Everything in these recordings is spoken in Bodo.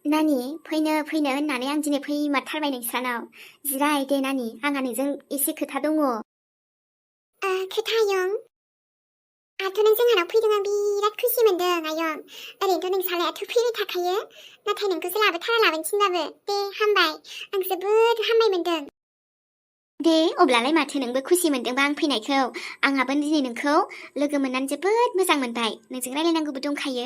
नानि फैनो होननानै आं दिनै फैमारथारबाय नोंस्रानाव। जिराय दे नानि, आंहा नोंजों एसे खोथा दङ। खोथा आयं? आंथ' नों जोंहानाव फैदों आं बिराद खुसि मोनदों आयं। ओरैनोथ' नोंसालायाथ' फैबाय थाखायो, नाथाय नोंखौसो लाबोथारा लाबोनो थिनबाबो। दे हामबाय, आं जोबोद हामबाय मोनदों। दे अब्लालाय माथो, नोंबो खुसि मोनदोंबा आं फैनायखौ। आंहाबो दिनै नोंखौ लोगो मोननानै जोबोद मोजां मोनबाय। नोंजों रायलायनांगौबो दंखायो।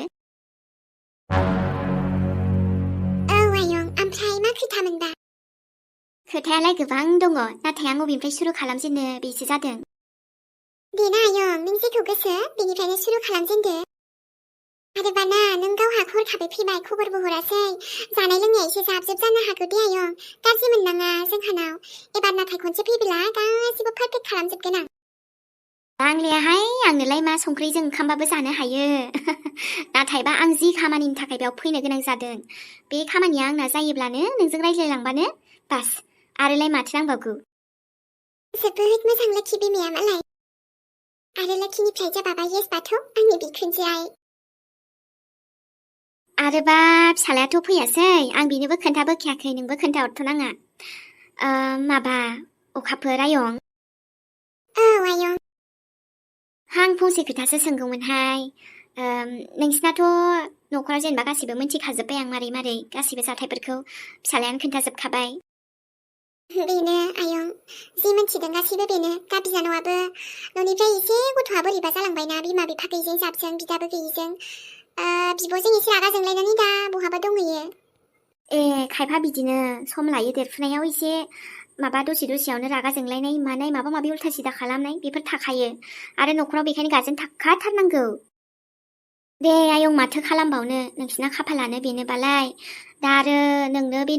औ आयं, ओमफ्राय मा खोथामोनबा? खोथायालाय गोबां दङ, नाथाय आं अबेनिफ्राय सुरु खालामजेननो बेसो जादों। देना आयं, नों जेखौ गोसो बेनिफ्रायनो सुरु खालामजेनदो। आरोबाना नों गावहा हरखाबै फैबाय, खबरबो हरासै। जानाय लोंनाया एसे जाबजुब जानो हागौ दे आयं, गाज्रि मोननाङा जोंहानाव। एबार नाथाय खनसे फैब्ला गासिबो पारफेक्ट खालामजोबगोन आं। आंलायाहाय, आंनोलाय मा संख्रिजों ओंखामबाबो जानो हायो। नाथायबा आं जि खामानिनि थाखाय बेयाव फैनो गोनां जादों, बे खामानिया आंना जायोब्लानो नोंजों रायज्लायलांबानो बास, आरोलाय माथो नांबावगौ। जोबोद मोजां लोखि बिमाया मालाय। आरो लोखिनिफ्राय जाबाबा येसबाथ' आंनि बिखुनजोआय। आरोबा फिसालायाथ' फैयासै, आं बेनोबो खोन्थाबोखायाखै, नोंबो खोन्थाहरथ'नाङा। माबा अखाफोर आयं। औ आयं। आं फंसे खोथासो सोंगौमोनहाय। नोंसिनाथ' न'खराव जेनेबा गासिबो मिन्थिखाजोब्बाय आं मारै मारै गासिबो जाथायफोरखौ फिसालायानो खोन्थाजोबखाबाय। बेनो आयं, जि मिन्थिदों गासिबो बेनो। दा बिनानावाबो न'निफ्राय एसे गथ'आ बोरैबा जालांबायना, बिमा बिफा गैयिजों जाबजों, बिदाबो गैयिजों। बिब'जों एसे रागा जोंलायनानै दा बहाबा दंहैयो। खायफा बिदिनो सम लायो, देरफुनायाव एसे माबा दसेयावनो रागा जोंलायनाय मानाय माबा माबि उल्था सिदा खालामनाय बेफोर थाखायो। आरो न'खराव बेखायनो गारजेन थाखाथारनांगौ। दे आयं, माथो खालामबावनो, नोंसिना खाफालानो बेनोबालाय। दा आरो नोंनो बे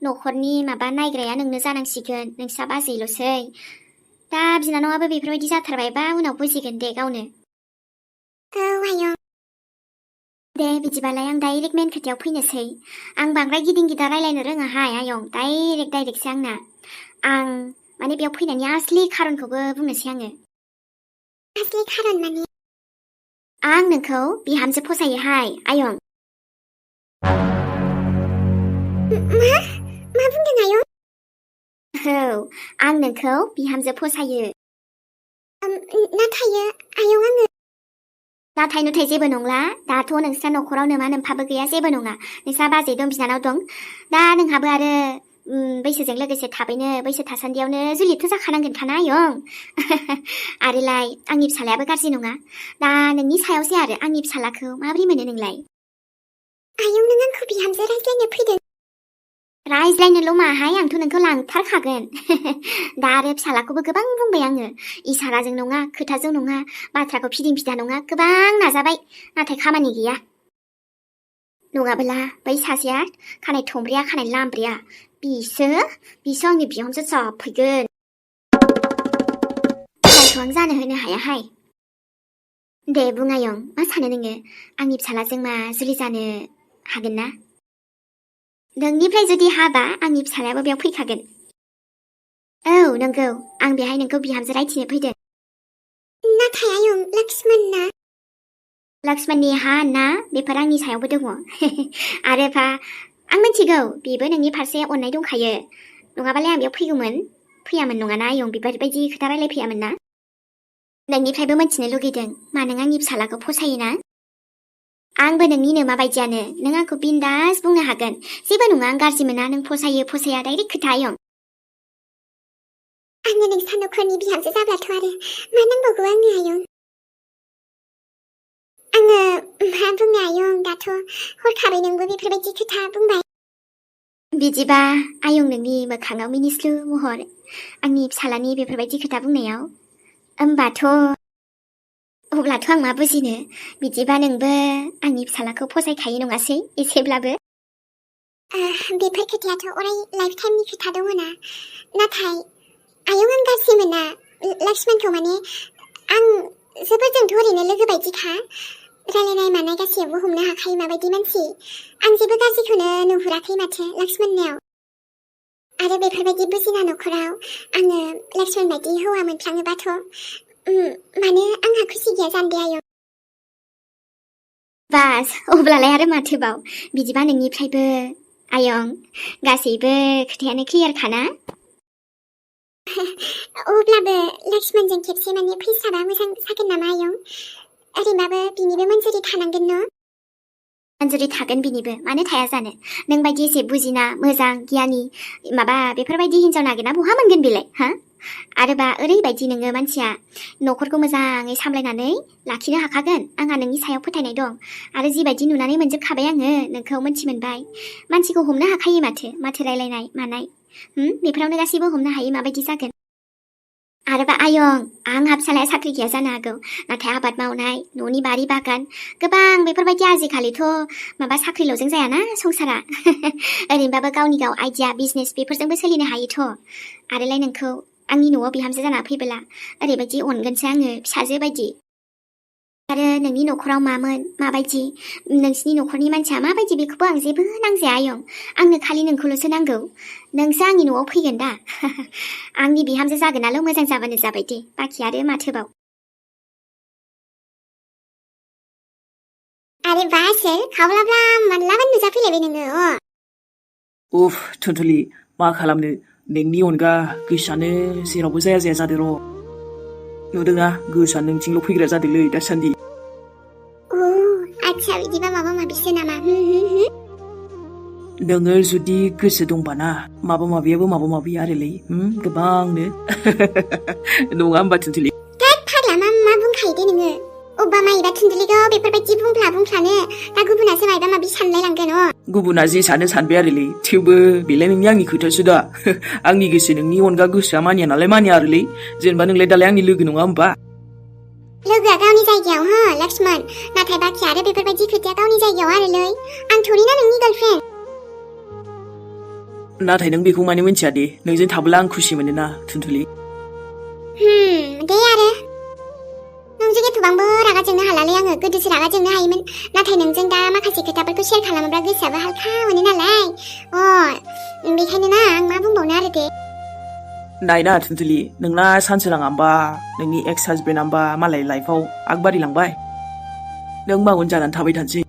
न'खरनि माबा नायग्राया नोंनो जानांसिगोन, नोंस्रा बाजैल'सै। दा बिनानावाबो बेफोरबायदि जाथारबायबा उनाव बुजिगोन दे गावनो। औ आयं। दे बिदिबालाय आं डाइरेक्ट मेन खोथायाव फैनोसै। आं बांद्राय गिदिं गिदा रायलायनो रोङाहाय आयं, डाइरेक्टसो आंना। आं माने बेयाव फैनायनि आसलि खारनखौबो बुंनोसै आङो। आसलि खारन माने? आं नोंखौ बिहामजो फसायोहाय आयं। मा बुंदों आयं? औ, आं नोंखौ बिहामजो फसायो। नाथाय आयं, आङो। नाथाय जेबो नंला। दाथ' नोंस्रा न'खराव नोमा नोम्फाबो गैया, जेबो नङा। नोंस्रा बाजै दं, बिनानाव दं। दा नोंहाबो आरो बैसोजों लोगोसे थाबैनो बैसो थासान्दियावनो जुलिथ' जाखानांगोनखाना आयं। आरोलाय आंनि फिसालायाबो गाज्रि नङा। दा नोंनि सायावसै आरो, आंनि फिसालाखौ माबोरै मोनो नोंलाय? आयं, नों आंखौ बिहामजो रायज्लायनो फैदों? रायज्लायनोल' माहाय, आंथ' नोंखौ लांथारखागोन। दा आरो फिसालाखौबो गोबां बुंबाय आङो। इसाराजों नङा, खोथाजों नङा, बाथ्राखौ फिदिं फिदा नङा, गोबां नाजाबाय, नाथाय खामानि गैया। नङाबोला बै सासेया खानाय थंब्रिया खानाय लामब्रिया, बिसो आंनि बिहामजो जाफैगोन। जायखौ आं जानो होनो हायाहाय। दे बुं आयं, मा सानो नोङो? आंनि फिसालाजों मा जुलि जानो हागोन ना? नोंनिफ्राय जुदि हाबा, आंनि फिसालायाबो बेयाव फैखागोन। औ नंगौ, आं बेहाय नोंखौ बिहामजो रायथिनो फैदों। नाथाय आयं, लक्ष्मणना? लक्ष्मणनि हा ना बेफोर आंनि सायावबो दङ। आरोबा आं मिथिगौ बेबो नोंनि फारसे अननाय दंखायो, नङाबालाय आं बेयाव फैयामोन नङाना आयं, बेफोरबायदि खोथा रायलायफैयामोन ना। नोंनिफ्रायबो मिथिनो लुगैदों मा नों आंनि फिसालाखौ फसायोना? आंबो नोंनिनो माबायदियानो, नों आंखौ बिन्दास बुंनो हागोन। जेबो नङा, आं गाज्रि मोना। नों फसाया डाइरेक्ट खोथा आयं। आङो नोंसा न'खरनि बिहामजो जाब्लाथ' आरो मा नांबावगौ आंनो आयं? आङो मा बुंनो आयं, दाथ' हरखाबै नोंबो बेफोरबायदि खोथा बुंबाय। बिदिबा आयं, नोंनि मोखाङाव मिनिस्लु महर, आंनि फिसालानि बेफोरबायदि खोथा बुंनायाव। अब्लाथ' आं मा बुजिनो? बिदिबा नोंबो आंनि फिसालाखौ फसायखायो नङासै एसेब्लाबो? बेफोर खोथायाथ' अराय लाइफ टाइमनि खोथा दङना। नाथाय आयं, आं गाज्रि मोना लक्ष्मणखौ। माने आं जोंथ' ओरैनो लोगो बायदिखा, रायलायनाय मानाय गासैयावबो हमनो हाखायो माबायदि मानसि। आं जेबो गाज्रिखौनो नुहुराखै माथो लक्ष्मणनियाव। आरो बेफोरबायदि बुजिना न'खराव आङो लक्ष्मण बायदि हौवा मोनफ्लाङोबाथ' मानो आंहा खुसि गैया जानो दे आयं? बास अब्लालाय आरो माथोबाव बिदिबा नोंनिफ्रायबो आयं गासैबो खोथायानो क्लियारखाना अब्लाबो लक्ष्मणजों खेबसे माने फैसाबा मोजां जागोन नामा आयं ओरैबाबो बिनिबो मन्जुरि थानांगोन न मन्जुरि थागोन बिनिबो मानो थाया जानो नों बायदि एसे बुजिना मोजां गियानि माबा बेफोरबायदि हिन्जाव नागिरना बहा मोनगोन बेलाय हा आरोबा ओरैबायदि नोङो मानसिया न'खरखौ मोजाङै सामलायनानै लाखिनो हाखागोन आंहा नोंनि सायाव फोथायनाय दं आरो जिबायदि नुनानै मोनजोबखाबाय आङो नोंखौ मोनथिमोनबाय मानसिखौ हमनो हाखायो माथो रायलायनाय मानाय बेफोरावनो गासैबो हमनो हायो माबायदि जागोन आरोबा आयं आंहा फिसालाया साख्रि गैया जानो हागौ नाथाय आबाद मावनाय न'नि बारि बागान गोबां बेफोरबायदि आजिखालिथ' माबा साख्रिल'जों जायाना संसारा ओरैनोबाबो गावनि गाव आइडिया बिजनेस बेफोरजोंबो सोलिनो हायोथ' आरोलाय नोंखौ आंनि न'आव बिहामजो जाना फैबोला ओरैबायदि अनगोनसो आङो फिसाजो बायदि आरो नोंनि न'खराव मामोन माबायदि नोंसिनि न'खरनि मानसिया माबायदि बेखौबो आं जेबो नांजाया आयं आंनो खालि नोंखौल'सो नांगौ नोंसो आंनि न'आव फैगोन दा आंनि बिहामजो जागोनाल' मोजां जाबानो जाबाय दे बाखि आरो माथोबाव आरे बासो खावलाब्ला मालाबा नुजाफैलायबाय नोङो उफ थुनथुलि मा खालामनो नोंनि अनगा गोसोआनो जेरावबो जाया जादो र' नुदोंना गोसोआ नोंथिंल' फैग्रा जादोलै दासान्दि आच्छा बिदिबा माबा माबिसो नामा नोङो जुदि गोसो दंबाना माबा माबि आरोलै गोबांनो नङा होमबा थुनथुलि फाग्ला मा बुंखायो दे नोङो अब्बा माइबा थुनथुलिखौ बेफोरबायदि बुंफ्लानो दा गुबुनासो माइबा माबि सानलाय लांगोन गुबुना जे सानो सानबाय आरोलै थेवबो बेलाय नोंनि आंनि खोथासो दा आंनि गोसो नोंनि अनगा गोसोआ मानिया नालाय मानिया आरोलै जेनेबा नोंलाय दालाय आंनि लोगो नङा होमबा लोगोआ गावनि जायगायाव हो लक्ष्मण नाथाय बाखि आरो बेफोरबायदि खोथाया गावनि जायगायाव आरोलै आं थोरिना नोंनि गार्लफ्रेन्ड नाथाय नों बेखौ माने मिन्थिया दे नोंजों थाबोला आं खुसि मोनोना थुनथुलि दे आरो नोंजों एथबांबो रागा जोंनो हालालै आङो गोदोसो रागा जोंनो हायोमोन नाथाय नोंजों दा माखासे खोथाफोरखौ शेयार खालामोब्ला गोसोआबो हालखा मोनो नालाय बेखायनो ना आं मा बुंबावनो आरो दे नायना थुनथुलि नोंना सानसोराङामबा नोंनि एक्स हाजबेन्डआमबा मालाय लाइफआव आगबारिलांबाय नों मा उन जानानै थाबाय थानोसै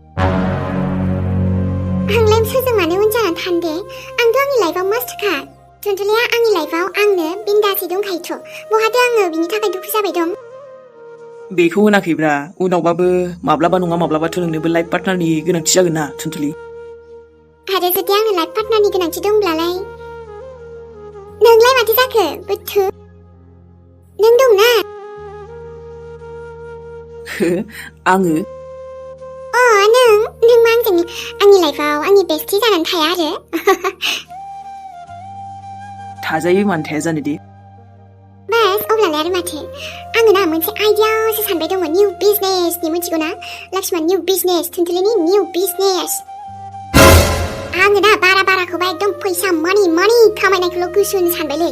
आंलाय सोरजों मानो उन जानानै थानो दे आंथ' आंनि लाइफआव मास्टखा थुनथुलिया आंनि लाइफआव आंनो बिन्दासै दंखायोथ' बहाथो आङो बिनि थाखाय दुखु जाबाय दं बेखौ होनाखैब्रा उनावबाबो माब्लाबा नङा माब्लाबाथ' नोंनोबो लाइफ पार्टनारनि गोनांथि जागोन ना थुनथुलि आरो जुदि आंनो लाइफ पार्टनारनि गोनांथि दंब्लालाय नोंलाय माथो जाखो बोथो नों दंना आङो नों मा आंनि लाइफआव आंनि बेस्टि जानानै थाया आरो थाजायो मानो थाया जानो दे बास अब्लालाय आरो माथो आङो ना मोनसे आइडियासो सानबाय दङ निउ बिजनेसनि मिथिगौ ना लक्ष्मण निउ बिजनेस थुनथुलिनि निउ बिजनेस आङो ना बाराखौबा एकदम फैसा मानि खामायनायखौल' गोसो होनो सानबायलै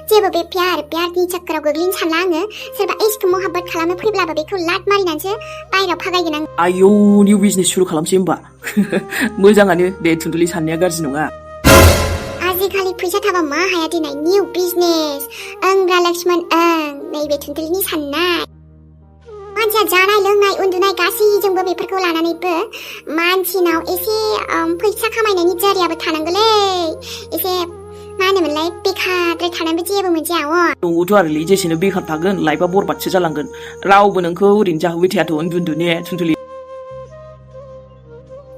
जेबो बे प्यारनि चक्कराव गोग्लैनो सानला आङो सोरबा इश्क मोहाब्बत खालामनो फैब्लाबो बेखौ लात मारिनानैसो बायराव फागायगोन आं आयौ निउ बिजनेस सुरु खालामसै होमबा मोजाङानो दे थुनथुलि साननाया गाज्रि नङा आजिखालि फैसा थाबा मा हाया दिनै निउ बिजनेस ओंब्रा लक्ष्मण नैबे थुनथुलिनि साननाय मानसिया जानाय लोंनाय उन्दुनाय गासैजोंबो बेफोरखौ लानानैबो मानसिनाव एसे फैसा खामायनायनि जारियाबो थानांगौलै एसे मा होनोमोनलाय बेखारद्राय थानानैबो जेबो मोनजाया नंगौथ' आरोलै जेसेनो बेखार थागोन लाइफआ बरबादसो जालांगोन रावबो नोंखौ ओरैनो जाहोबाय थायाथ' उन्दु ने थुनथुलि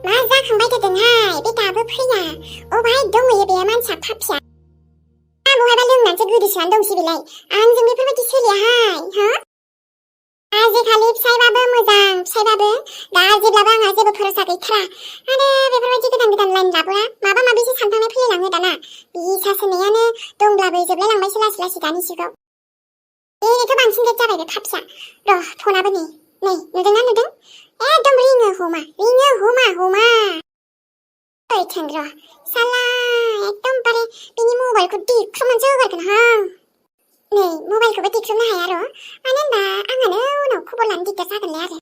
मा जाखांबाय थादोंहाय बे दाबो फैया बहाय दंहैयो बे मानसिया थाफिया बहायबा लोंनानैसो गोदोसोनानै दंसै बेलाय आंजों बेफोरबायदि सोलियाहाय हो आजिखालि फिसायबाबो मोजां फिसायबाबो दा जेब्लाबो आंहा जेबो भरोसा गैथारा आरो बेफोरबायदि गोदान लाइन लाबोआ माबा माबिसो सानफ्लांनाय फैलाङो दाना बिसा सोनायानो दंब्लाबो जोबलायलांबायसो लासै दानि जुगाव बेनोथ' बांसिन लेट जाबाय बे थाफिया र' फनाबो नै नुदों एकदम रिङो हमा थों र' साला एकदमबारे बिनि मबाइलखौ दिख्रुबनानैसो होगारगोनहां नै मबाइलखौबो दिख्रुबनो हाया र' मानो होनबा आंहानो उनाव खबर लानो दिगदार जागोनलै आरो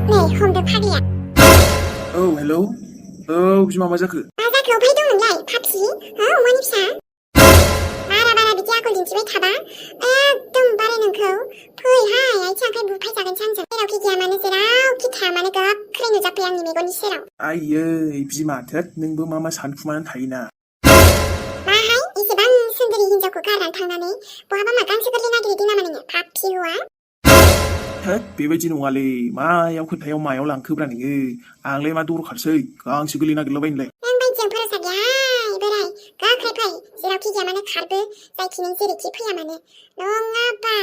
नै हमदो फाग्लिया हेलौ बिमा मा जाखो अबहाय दं नोंलाय फाफि अमानि फिसा बारा बिदि आखल आखल दिन्थिबाय थाबा एकदमबारे नोंखौ फैहाय आथिं आखाइ बुफायजागोनसो आंजों जेरावखि गैया मानो जेरावखि थाया मानो गोख्रै नुजाफै आंनि मेगननि सेराव आयै बिमा थोद नोंबो मा सानखुमानानै थायोना माहाय एसेबां सुन्दरि हिन्जावखौ गारनानै थांनानै बहाबा मा गांसो गोरलै नागिरहैदों नामा नोङो पापि हौवा थोद बेबायदि नङालै मायाव खोथायाव मायाव लांखोब्रा नोङो आंलाय मा दरखारसै गांसो गोरलै नागिरलाबायनोलाय नों बायदिजों भरोसा गैयाहाय बोराय गोख्रै फै जेरावखि गैया मानो खारबो जायखि नों जेरैखि फैया मानो नङाबा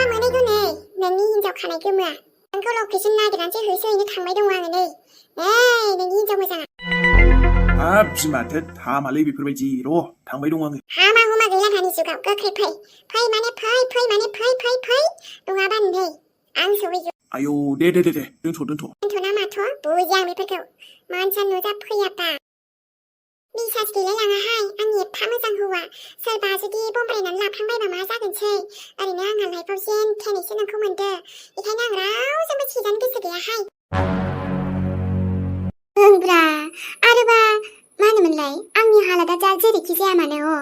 मोनहैगौ नै नोंनि हिन्जाव खानाय गोमोआ नोंखौ लकेसन नागिरनानैसो होसोहैनो थांबाय दङ आङो नै नोंनि हिन्जाव मोजाङा हाब बिमा थोद हामालै बेफोरबायदि र' थांबाय दं आङो हामा हुमा गैला दानि जुगाव गोख्रै फै माने फै नङाबा नै आं सहैगौ आयौ दे दोनथ' दोनथ'ना माथ' बुजिया आं बेफोरखौ मानसिया नुजा फैयाबा बिसास गैलाय लाङाहाय आंनि एफा मोजां हौवा सोरबा जुदि बमब्रायनानै लाफ्लांबायबा मा जागोनसै ओरैनो आंहा लाइफआव जेन थेनैसो नोंखौ मोनदो बेखायनो आं रावजोंबो सिजानो गोसो गैयाहाय ओंब्रा आरोबा मा होनोमोनलाय आंनि हालोदा दा जेरैखि जाया मानो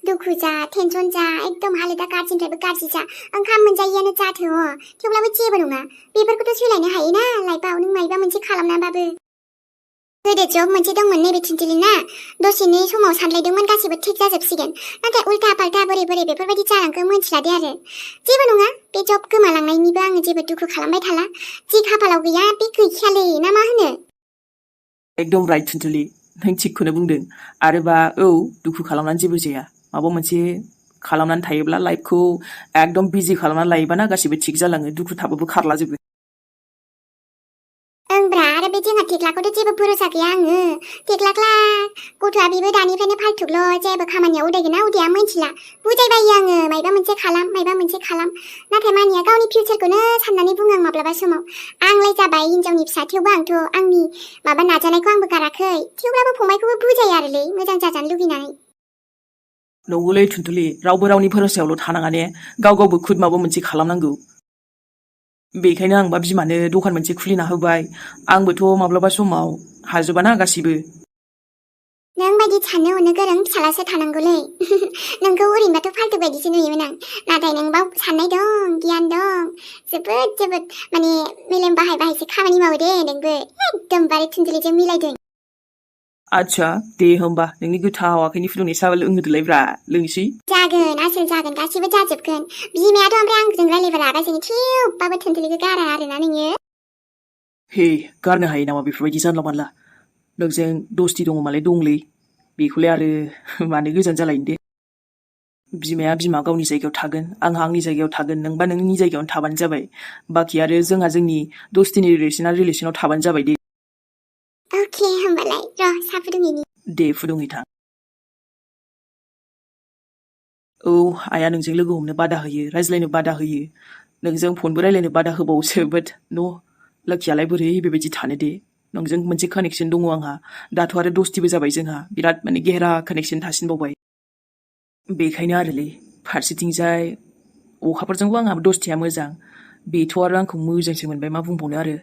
दुखु जा टेनसन जा एकदम हालोदा गाज्रिनिफ्रायबो गाज्रि जा ओंखाम मोनजायैयानो जाथों थेवब्लाबो जेबो नङा बेफोरखौथ' सोलायनो हायोना लाइफआव नों मायबा मोनसे खालामनानैबाबो गोदो जब मोनसे दंमोन नैबे थिंथिलिना दसेनि समाव सानलायदोंमोन गासिबो थिग जाजोबसिगोन नाथाय उल्था पाल्टा बोरै बेफोरबायदि जालांखो मोनथिला दे आरो जेबो नङा बे जब गोमालांनायनिबो आङो जेबो दुखु खालामबाय थाला जि खाफालाव गैया बे गैखायालै ना मा होनो एकदम राइट थुनथुलि नों थिगखौनो बुंदों आरोबा दुखु खालामनानै जेबो जाया माबा मोनसे खालामनानै थायोब्ला लाइफखौ एकदम बिजि खालामनानै लायोबाना गासिबो थिग जालाङो दुखु थाबाबो खारलाजोबो ओंब्रा आरो बे जोंहा थेख्लाखौथ' जेबो भरोसा गैया आङो थेख्लाख्ला गथ'आ बेबो दानिफ्रायनो फाल्थुल' जेबो खामानियाव उदायगोन ना उदाया मोनथिला बुजायबायो आङो मायबा मोनसे खालाम नाथाय मानिया गावनि फिउचारखौनो साननानै बुङो आं माब्लाबा समाव आंलाय जाबाय हिन्जावनि फिसा थेवबो आंथ' आंनि माबा नाजानायखौ आंबो गाराखै थेवब्लाबो फंबायखौबो बुजायो आरोलै मोजां जाजानो लुगैनानै नंगौलै थुनथुलि रावबो रावनि भरोसायावल' थानाङा ने गावबो खुद माबा मोनसे खालामनांगौ बेखायनो आंबा बिमानो दखान मोनसे खुलिना होबाय आंबोथ' माब्लाबा समाव हाजोबाना गासिबो नों बायदि साननो हनो गोरों फिसालासो थानांगौलै नोंखौ ओरैनोबाथ' फाल्थु बायदिसो नुयोमोन आं नाथाय नोंबाव साननाय दं गियान दं जोबोद माने मेलेम बाहायसो खामानि मावो दे नोंबो एकदमबारे थुनजुलिजों मिलायदों आच्छा दे होमबा नोंनि गोथाव आखाइनि फुदुंनाय साहा लोंहोदोलायब्रा लोंसै जागोन आसोल जागोन गासिबो जाजोबगोन बिमायाथ' ओमफ्राय आंजों रायलायबा रागा जोङो थेवबाबो थुनजुलिखौ गारा आरोना नोङो हे गारनो हायो नामा बेफोरबायदि जानला मानला नोंजों दस्ति दङमालाय दंलै बेखौलाय आरो मानो गोजान जालायनो दे बिमाया बिमा गावनि जायगायाव थागोन आंहा आंनि जायगायाव थागोन नोंबा नोंनि जायगायावनो थाबानो जाबाय बाखि आरो जोंहा जोंनि दस्तिनि रिलेसनाव थाबानो जाबाय दे अके होमबालाय र' साहा फुदुंहैनि दे फुदुंहैथां आइया नोंजों लोगो हमनो बादा होयो रायज्लायनो बादा होयो नोंजों फनबो रायज्लायनो बादा होबावोसो बाट लाखियालाय बोरै बेबायदि थानो दे नोंजों मोनसे कानेक्सन दङ आंहा दाथ' आरो दस्तिबो जाबाय जोंहा बिराद माने गेहेरा कानेक्सन थासिनबावबाय बेखायनो आरोलै फारसेथिंजाय अखाफोरजोंबो आंहा दस्तिया मोजां बेथ' आरो आंखौ मोजांसो मोनबाय मा बुंबावनो आरो